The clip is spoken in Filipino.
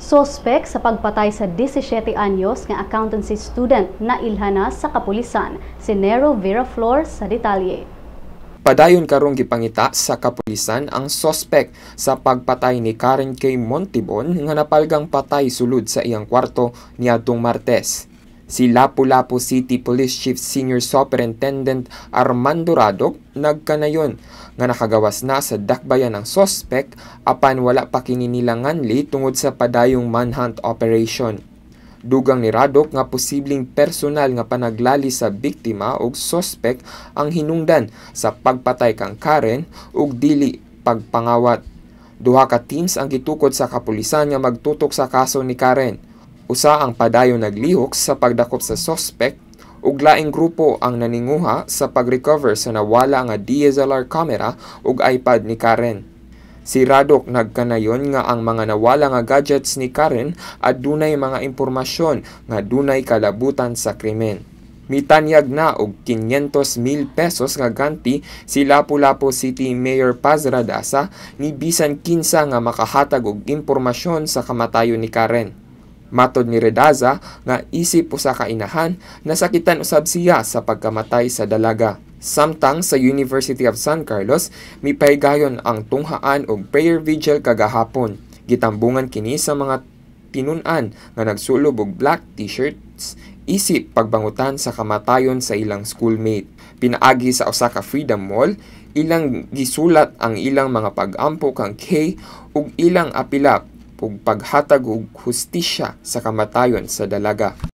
Sospek sa pagpatay sa 17 anyos nga accountancy student na ilhana sa kapulisan, si Nero Viraflor sa detalye. Padayon karong gipangita sa kapulisan ang sospek sa pagpatay ni Karen K. Montibon nga napalgang patay sulod sa iyang kwarto niadtong Martes. Si Lapu-Lapu City Police Chief Senior Superintendent Armando Radok nagkanayon nga nakagawas na sa dakbayan ang sospek apan wala pa kini nilanganli tungod sa padayong manhunt operation. Dugang ni Radok nga posibleng personal nga panaglali sa biktima ug sospek ang hinungdan sa pagpatay kang Karen ug dili pagpangawat. Duha ka teams ang gitukod sa kapulisan nga magtutok sa kaso ni Karen. Usa ang padayon naglihok sa pagdakop sa sospek ug laing grupo ang naninguha sa pag-recover sa nawala nga DSLR camera ug iPad ni Karen. Si Radok nagkanayon nga ang mga nawala nga gadgets ni Karen adunay mga impormasyon nga dunay kalabutan sa krimen. Mitanyag na og 500,000 pesos nga ganti si Lapu-Lapu City Mayor Paz Radasa ni bisan kinsa nga makahatag og impormasyon sa kamatayon ni Karen. Matod ni Redaza nga isip usa ka inahan nasakitan usab siya sa pagkamatay sa dalaga. Samtang sa University of San Carlos, mipahigayon ang tunghaan og prayer vigil kagahapon. Gitambungan kini sa mga tinun-an nga nagsulob og black t-shirts isip pagbangutan sa kamatayon sa ilang schoolmate. Pinaagi sa usa ka Freedom Mall, ilang gisulat ang ilang mga pag-ampo kang K ug ilang apilap ug paghatag og hustisya sa kamatayon sa dalaga.